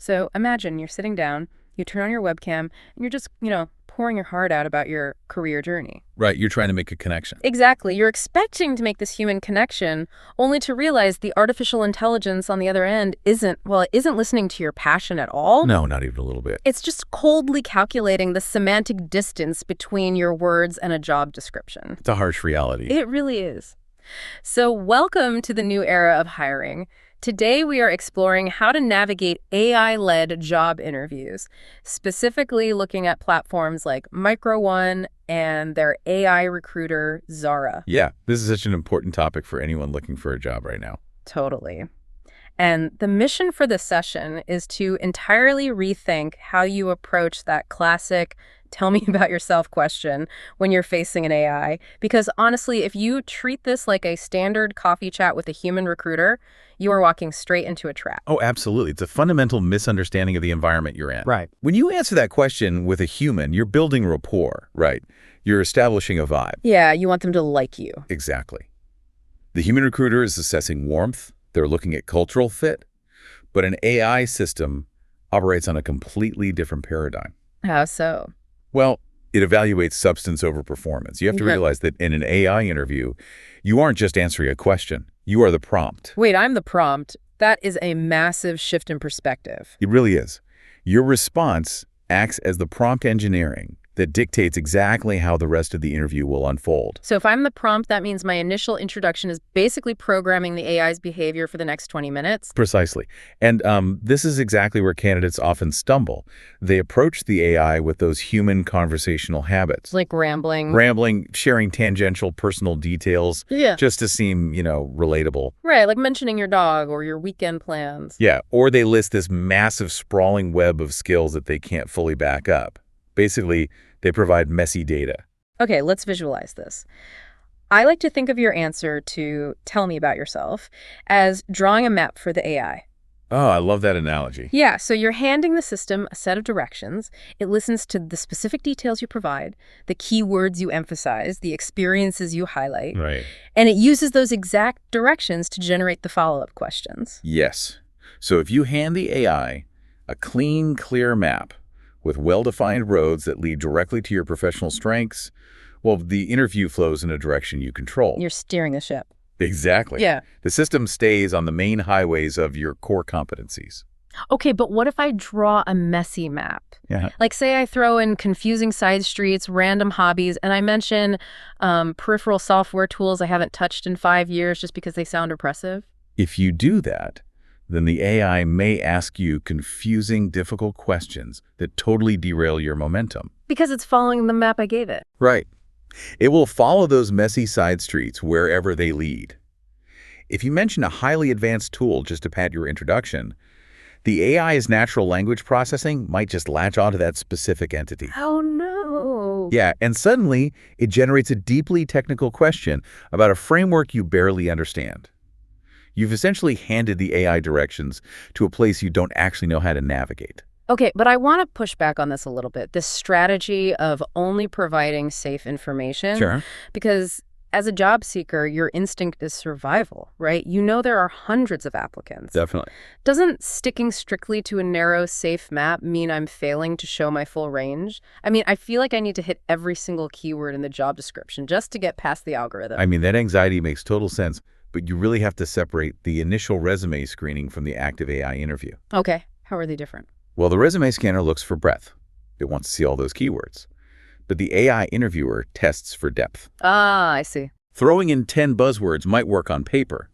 So imagine you're sitting down, you turn on your webcam, and you're just, pouring your heart out about your career journey. Right, you're trying to make a connection. Exactly. You're expecting to make this human connection, only to realize the artificial intelligence on the other end isn't listening to your passion at all. No, not even a little bit. It's just coldly calculating the semantic distance between your words and a job description. It's a harsh reality. It really is. So welcome to the new era of hiring. Today, we are exploring how to navigate AI-led job interviews, specifically looking at platforms like Micro1 and their AI recruiter, Zara. Yeah, this is such an important topic for anyone looking for a job right now. Totally. And the mission for this session is to entirely rethink how you approach that classic "tell me about yourself" question when you're facing an AI. Because honestly, if you treat this like a standard coffee chat with a human recruiter, you are walking straight into a trap. Oh, absolutely. It's a fundamental misunderstanding of the environment you're in. Right. When you answer that question with a human, you're building rapport, right? You're establishing a vibe. Yeah, you want them to like you. Exactly. The human recruiter is assessing warmth. They're looking at cultural fit. But an AI system operates on a completely different paradigm. How so? Well, it evaluates substance over performance. You have to realize that in an AI interview, you aren't just answering a question. You are the prompt. Wait, I'm the prompt. That is a massive shift in perspective. It really is. Your response acts as the prompt engineering that dictates exactly how the rest of the interview will unfold. So if I'm the prompt, that means my initial introduction is basically programming the AI's behavior for the next 20 minutes? Precisely. And this is exactly where candidates often stumble. They approach the AI with those human conversational habits. Like rambling. Rambling, sharing tangential personal details. Yeah. Just to seem, relatable. Right, like mentioning your dog or your weekend plans. Yeah, or they list this massive sprawling web of skills that they can't fully back up. Basically, they provide messy data. Okay, let's visualize this. I like to think of your answer to "tell me about yourself" as drawing a map for the AI. Oh, I love that analogy. Yeah, so you're handing the system a set of directions. It listens to the specific details you provide, the keywords you emphasize, the experiences you highlight, Right. and it uses those exact directions to generate the follow-up questions. Yes. So if you hand the AI a clean, clear map with well-defined roads that lead directly to your professional strengths, well, the interview flows in a direction you control. You're steering the ship. Exactly. Yeah. The system stays on the main highways of your core competencies. Okay, but what if I draw a messy map? Yeah. Like, say I throw in confusing side streets, random hobbies, and I mention peripheral software tools I haven't touched in 5 years just because they sound oppressive? If you do that, then the AI may ask you confusing, difficult questions that totally derail your momentum. Because it's following the map I gave it. Right. It will follow those messy side streets wherever they lead. If you mention a highly advanced tool just to pad your introduction, the AI's natural language processing might just latch onto that specific entity. Oh, no. Yeah, and suddenly it generates a deeply technical question about a framework you barely understand. You've essentially handed the AI directions to a place you don't actually know how to navigate. Okay, but I want to push back on this a little bit, this strategy of only providing safe information. Sure. Because as a job seeker, your instinct is survival, right? You know there are hundreds of applicants. Definitely. Doesn't sticking strictly to a narrow, safe map mean I'm failing to show my full range? I mean, I feel like I need to hit every single keyword in the job description just to get past the algorithm. I mean, that anxiety makes total sense, but you really have to separate the initial resume screening from the active AI interview. Okay, how are they different? Well, the resume scanner looks for breadth. It wants to see all those keywords. But the AI interviewer tests for depth. Ah, I see. Throwing in 10 buzzwords might work on paper,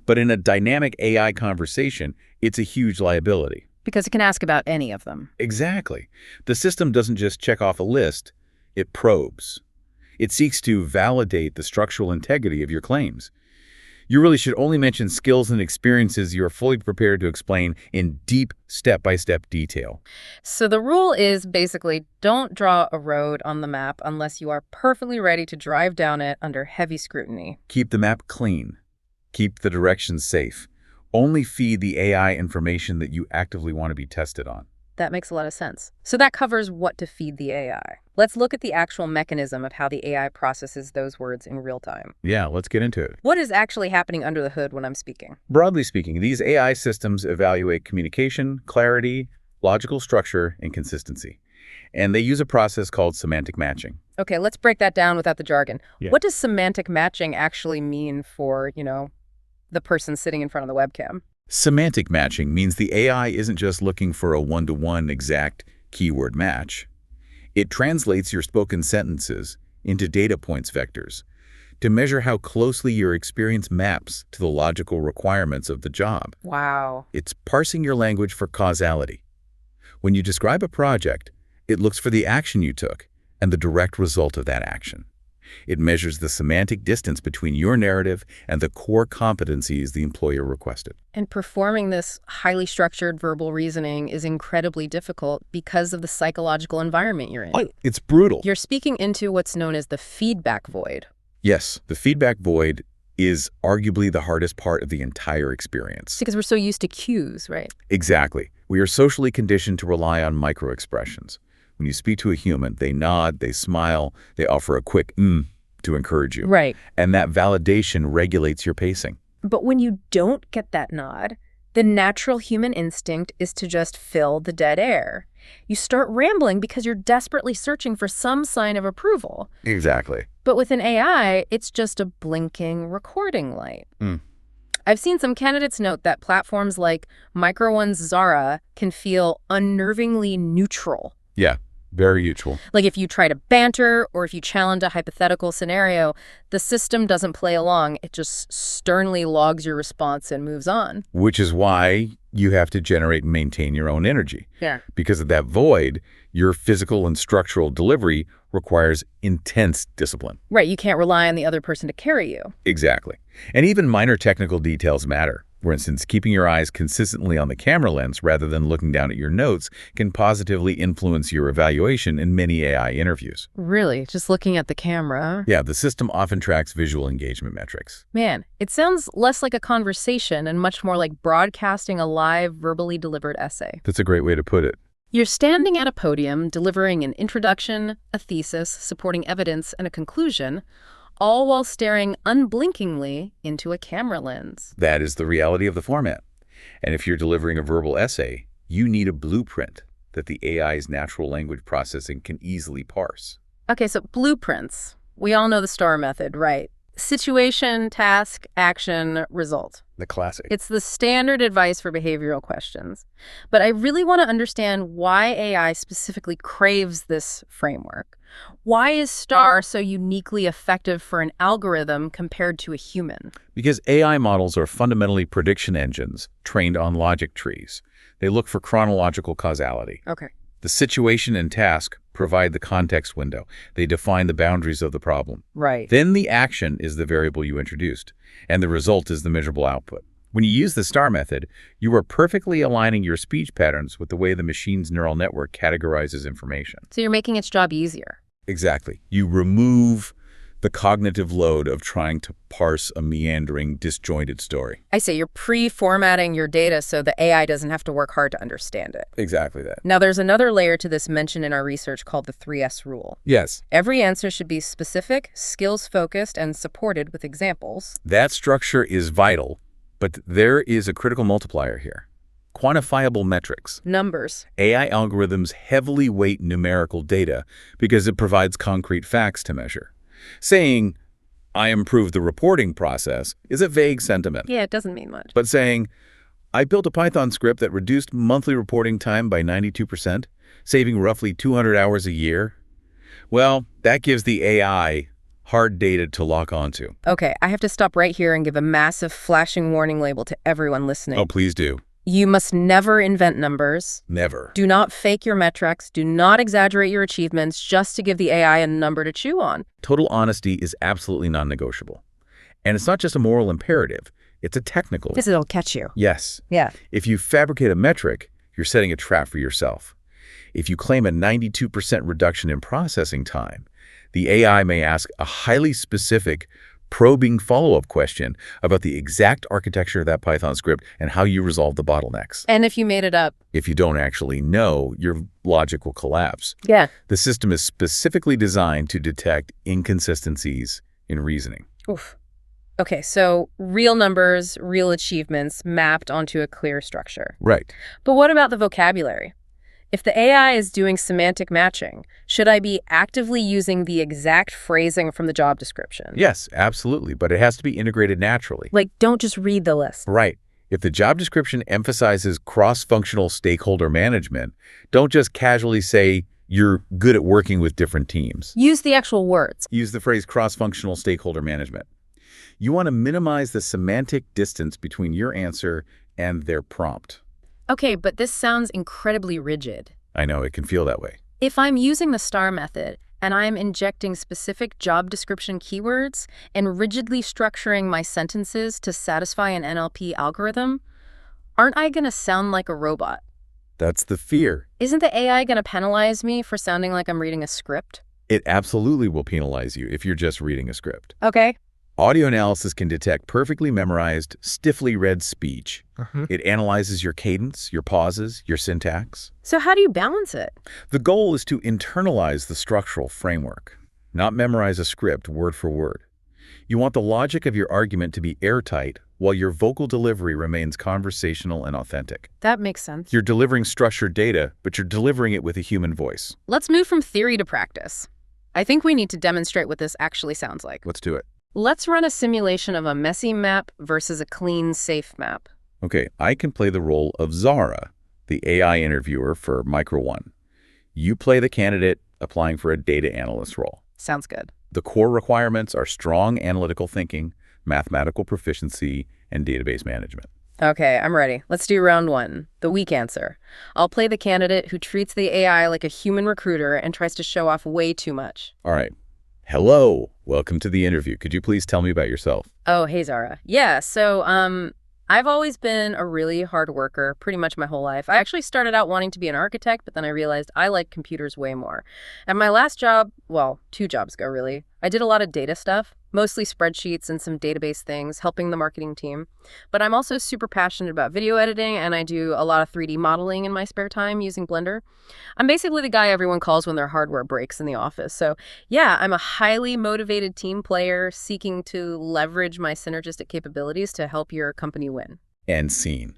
but in a dynamic AI conversation, it's a huge liability. Because it can ask about any of them. Exactly. The system doesn't just check off a list, it probes. It seeks to validate the structural integrity of your claims. You really should only mention skills and experiences you are fully prepared to explain in deep, step-by-step detail. So the rule is basically don't draw a road on the map unless you are perfectly ready to drive down it under heavy scrutiny. Keep the map clean. Keep the directions safe. Only feed the AI information that you actively want to be tested on. That makes a lot of sense. So that covers what to feed the AI. Let's look at the actual mechanism of how the AI processes those words in real time. Yeah, let's get into it. What is actually happening under the hood when I'm speaking? Broadly speaking, these AI systems evaluate communication, clarity, logical structure, and consistency. And they use a process called semantic matching. Okay, let's break that down without the jargon. Yeah. What does semantic matching actually mean for, the person sitting in front of the webcam? Semantic matching means the AI isn't just looking for a one-to-one exact keyword match. It translates your spoken sentences into data points vectors to measure how closely your experience maps to the logical requirements of the job. Wow. It's parsing your language for causality. When you describe a project, it looks for the action you took and the direct result of that action. It measures the semantic distance between your narrative and the core competencies the employer requested. And performing this highly structured verbal reasoning is incredibly difficult because of the psychological environment you're in. It's brutal. You're speaking into what's known as the feedback void. Yes, the feedback void is arguably the hardest part of the entire experience. Because we're so used to cues, right? Exactly. We are socially conditioned to rely on microexpressions. When you speak to a human, they nod, they smile, they offer a quick to encourage you. Right. And that validation regulates your pacing. But when you don't get that nod, the natural human instinct is to just fill the dead air. You start rambling because you're desperately searching for some sign of approval. Exactly. But with an AI, it's just a blinking recording light. I've seen some candidates note that platforms like Micro1's Zara can feel unnervingly neutral. Yeah, very useful. Like if you try to banter or if you challenge a hypothetical scenario, the system doesn't play along. It just sternly logs your response and moves on. Which is why you have to generate and maintain your own energy. Yeah. Because of that void, your physical and structural delivery requires intense discipline. Right, you can't rely on the other person to carry you. Exactly. And even minor technical details matter. For instance, keeping your eyes consistently on the camera lens rather than looking down at your notes can positively influence your evaluation in many AI interviews. Really? Just looking at the camera? Yeah, the system often tracks visual engagement metrics. Man, it sounds less like a conversation and much more like broadcasting a live, verbally delivered essay. That's a great way to put it. You're standing at a podium delivering an introduction, a thesis, supporting evidence, and a conclusion, all while staring unblinkingly into a camera lens. That is the reality of the format. And if you're delivering a verbal essay, you need a blueprint that the AI's natural language processing can easily parse. Okay, so blueprints. We all know the STAR method, right? Situation, task, action, result. The classic. It's the standard advice for behavioral questions. But I really want to understand why AI specifically craves this framework. Why is STAR so uniquely effective for an algorithm compared to a human? Because AI models are fundamentally prediction engines trained on logic trees. They look for chronological causality. Okay. The situation and task provide the context window. They define the boundaries of the problem. Right. Then the action is the variable you introduced, and the result is the measurable output. When you use the STAR method, you are perfectly aligning your speech patterns with the way the machine's neural network categorizes information. So you're making its job easier. Exactly. You remove the cognitive load of trying to parse a meandering, disjointed story. I say you're pre-formatting your data so the AI doesn't have to work hard to understand it. Exactly that. Now, there's another layer to this mentioned in our research called the 3S rule. Yes. Every answer should be specific, skills-focused, and supported with examples. That structure is vital, but there is a critical multiplier here. Quantifiable metrics. Numbers. AI algorithms heavily weight numerical data because it provides concrete facts to measure. Saying, I improved the reporting process is a vague sentiment. Yeah, it doesn't mean much. But saying, I built a Python script that reduced monthly reporting time by 92%, saving roughly 200 hours a year, well, that gives the AI hard data to lock onto. Okay, I have to stop right here and give a massive flashing warning label to everyone listening. Oh, please do. You must never invent numbers. Never. Do not fake your metrics. Do not exaggerate your achievements just to give the AI a number to chew on. Total honesty is absolutely non-negotiable. And it's not just a moral imperative. It's a technical. Because it'll catch you. Yes. Yeah. If you fabricate a metric, you're setting a trap for yourself. If you claim a 92% reduction in processing time, the AI may ask a highly specific, probing follow-up question about the exact architecture of that Python script and how you resolve the bottlenecks. And if you made it up. If you don't actually know, your logic will collapse. Yeah. The system is specifically designed to detect inconsistencies in reasoning. Oof. Okay, so real numbers, real achievements mapped onto a clear structure. Right. But what about the vocabulary? If the AI is doing semantic matching, should I be actively using the exact phrasing from the job description? Yes, absolutely, but it has to be integrated naturally. Like, don't just read the list. Right. If the job description emphasizes cross-functional stakeholder management, don't just casually say you're good at working with different teams. Use the actual words. Use the phrase cross-functional stakeholder management. You want to minimize the semantic distance between your answer and their prompt. Okay, but this sounds incredibly rigid. I know, it can feel that way. If I'm using the STAR method and I'm injecting specific job description keywords and rigidly structuring my sentences to satisfy an NLP algorithm, aren't I going to sound like a robot? That's the fear. Isn't the AI going to penalize me for sounding like I'm reading a script? It absolutely will penalize you if you're just reading a script. Okay. Audio analysis can detect perfectly memorized, stiffly read speech. It analyzes your cadence, your pauses, your syntax. So how do you balance it? The goal is to internalize the structural framework, not memorize a script word for word. You want the logic of your argument to be airtight while your vocal delivery remains conversational and authentic. That makes sense. You're delivering structured data, but you're delivering it with a human voice. Let's move from theory to practice. I think we need to demonstrate what this actually sounds like. Let's do it. Let's run a simulation of a messy map versus a clean, safe map. Okay, I can play the role of Zara, the AI interviewer for Micro1. You play the candidate applying for a data analyst role. Sounds good. The core requirements are strong analytical thinking, mathematical proficiency, and database management. Okay, I'm ready. Let's do round one, the weak answer. I'll play the candidate who treats the AI like a human recruiter and tries to show off way too much. All right. Hello. Welcome to the interview. Could you please tell me about yourself? Oh, hey, Zara. Yeah, so, I've always been a really hard worker pretty much my whole life. I actually started out wanting to be an architect, but then I realized I like computers way more. At my last job, well, 2 jobs ago, really, I did a lot of data stuff, mostly spreadsheets and some database things, helping the marketing team. But I'm also super passionate about video editing, and I do a lot of 3D modeling in my spare time using Blender. I'm basically the guy everyone calls when their hardware breaks in the office. So yeah, I'm a highly motivated team player seeking to leverage my synergistic capabilities to help your company win. And scene.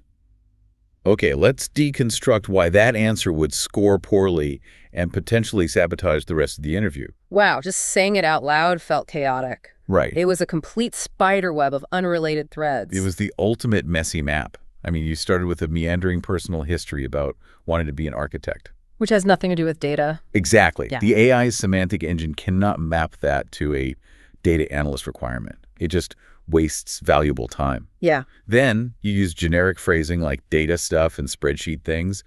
Okay, let's deconstruct why that answer would score poorly and potentially sabotage the rest of the interview. Wow, just saying it out loud felt chaotic. Right. It was a complete spider web of unrelated threads. It was the ultimate messy map. I mean, you started with a meandering personal history about wanting to be an architect. Which has nothing to do with data. Exactly. Yeah. The AI's semantic engine cannot map that to a data analyst requirement. It just wastes valuable time. Yeah. Then you use generic phrasing like data stuff and spreadsheet things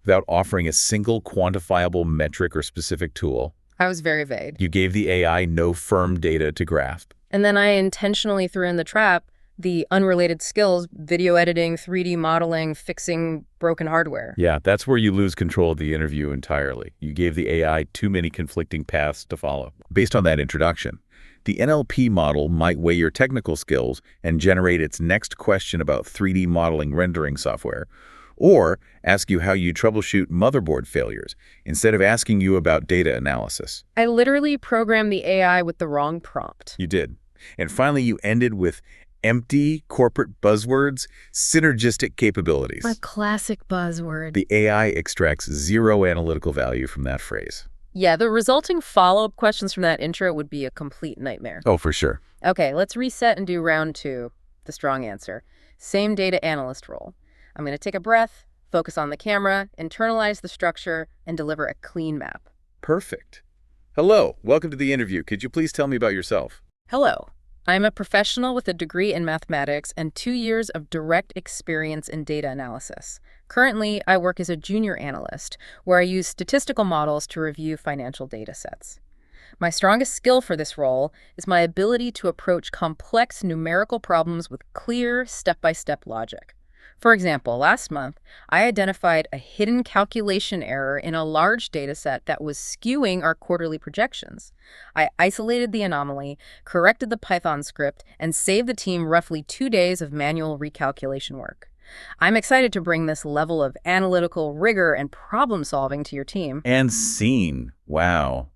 without offering a single quantifiable metric or specific tool. I was very vague. You gave the AI no firm data to grasp. And then I intentionally threw in the trap the unrelated skills, video editing, 3D modeling, fixing broken hardware. Yeah, that's where you lose control of the interview entirely. You gave the AI too many conflicting paths to follow. Based on that introduction, the NLP model might weigh your technical skills and generate its next question about 3D modeling rendering software, or ask you how you troubleshoot motherboard failures instead of asking you about data analysis. I literally programmed the AI with the wrong prompt. You did. And finally, you ended with empty corporate buzzwords, synergistic capabilities. My classic buzzword. The AI extracts zero analytical value from that phrase. Yeah, the resulting follow-up questions from that intro would be a complete nightmare. Oh, for sure. Okay, let's reset and do round 2, the strong answer. Same data analyst role. I'm going to take a breath, focus on the camera, internalize the structure, and deliver a clean map. Perfect. Hello, welcome to the interview. Could you please tell me about yourself? Hello. I'm a professional with a degree in mathematics and 2 years of direct experience in data analysis. Currently, I work as a junior analyst, where I use statistical models to review financial data sets. My strongest skill for this role is my ability to approach complex numerical problems with clear, step-by-step logic. For example, last month, I identified a hidden calculation error in a large dataset that was skewing our quarterly projections. I isolated the anomaly, corrected the Python script, and saved the team roughly 2 days of manual recalculation work. I'm excited to bring this level of analytical rigor and problem solving to your team. And seen. Wow.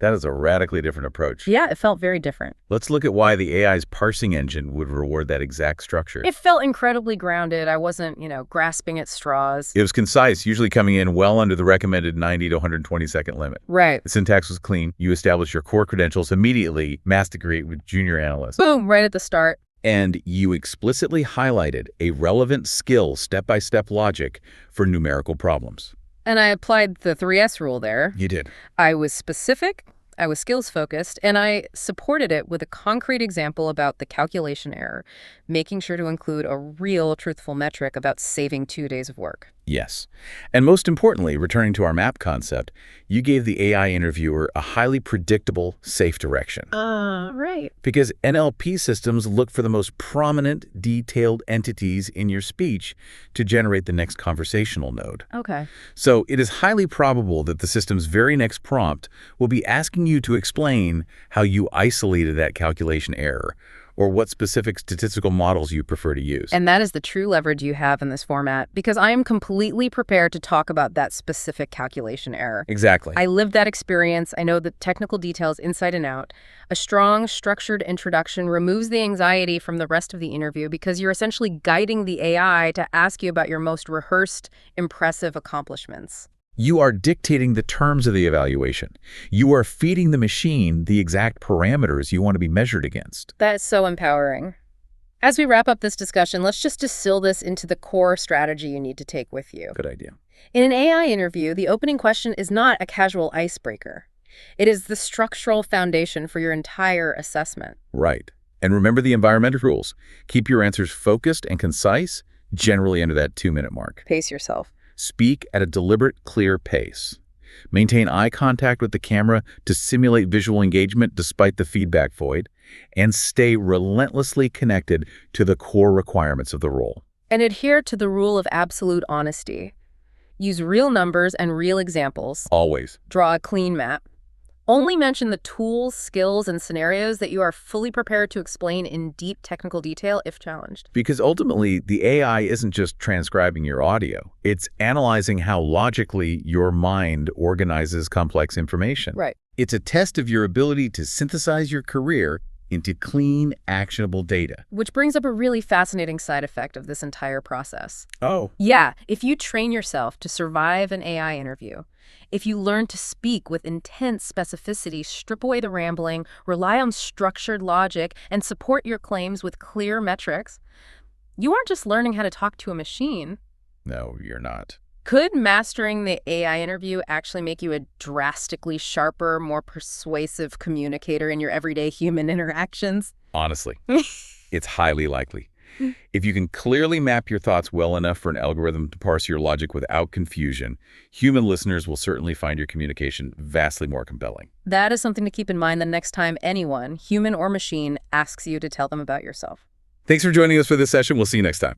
That is a radically different approach. Yeah, it felt very different. Let's look at why the AI's parsing engine would reward that exact structure. It felt incredibly grounded. I wasn't, grasping at straws. It was concise, usually coming in well under the recommended 90 to 120-second limit. Right. The syntax was clean. You established your core credentials immediately, masticate with junior analysts. Boom, right at the start. And you explicitly highlighted a relevant skill step-by-step logic for numerical problems. And I applied the 3S rule there. You did. I was specific, I was skills-focused, and I supported it with a concrete example about the calculation error, making sure to include a real, truthful metric about saving 2 days of work. Yes. And most importantly, returning to our map concept, you gave the AI interviewer a highly predictable, safe direction. Right. Because NLP systems look for the most prominent, detailed entities in your speech to generate the next conversational node. Okay. So it is highly probable that the system's very next prompt will be asking you to explain how you isolated that calculation error, or what specific statistical models you prefer to use. And that is the true leverage you have in this format, because I am completely prepared to talk about that specific calculation error. Exactly. I lived that experience. I know the technical details inside and out. A strong, structured introduction removes the anxiety from the rest of the interview because you're essentially guiding the AI to ask you about your most rehearsed, impressive accomplishments. You are dictating the terms of the evaluation. You are feeding the machine the exact parameters you want to be measured against. That is so empowering. As we wrap up this discussion, let's just distill this into the core strategy you need to take with you. Good idea. In an AI interview, the opening question is not a casual icebreaker. It is the structural foundation for your entire assessment. Right. And remember the environmental rules. Keep your answers focused and concise, generally under that 2-minute mark. Pace yourself. Speak at a deliberate, clear pace. Maintain eye contact with the camera to simulate visual engagement despite the feedback void, and stay relentlessly connected to the core requirements of the role. And adhere to the rule of absolute honesty. Use real numbers and real examples. Always. Draw a clean map. Only mention the tools, skills, and scenarios that you are fully prepared to explain in deep technical detail if challenged. Because ultimately, the AI isn't just transcribing your audio. It's analyzing how logically your mind organizes complex information. Right. It's a test of your ability to synthesize your career into clean, actionable data. Which brings up a really fascinating side effect of this entire process. Oh. Yeah, if you train yourself to survive an AI interview, if you learn to speak with intense specificity, strip away the rambling, rely on structured logic, and support your claims with clear metrics, you aren't just learning how to talk to a machine. No, you're not. Could mastering the AI interview actually make you a drastically sharper, more persuasive communicator in your everyday human interactions? Honestly, it's highly likely. If you can clearly map your thoughts well enough for an algorithm to parse your logic without confusion, human listeners will certainly find your communication vastly more compelling. That is something to keep in mind the next time anyone, human or machine, asks you to tell them about yourself. Thanks for joining us for this session. We'll see you next time.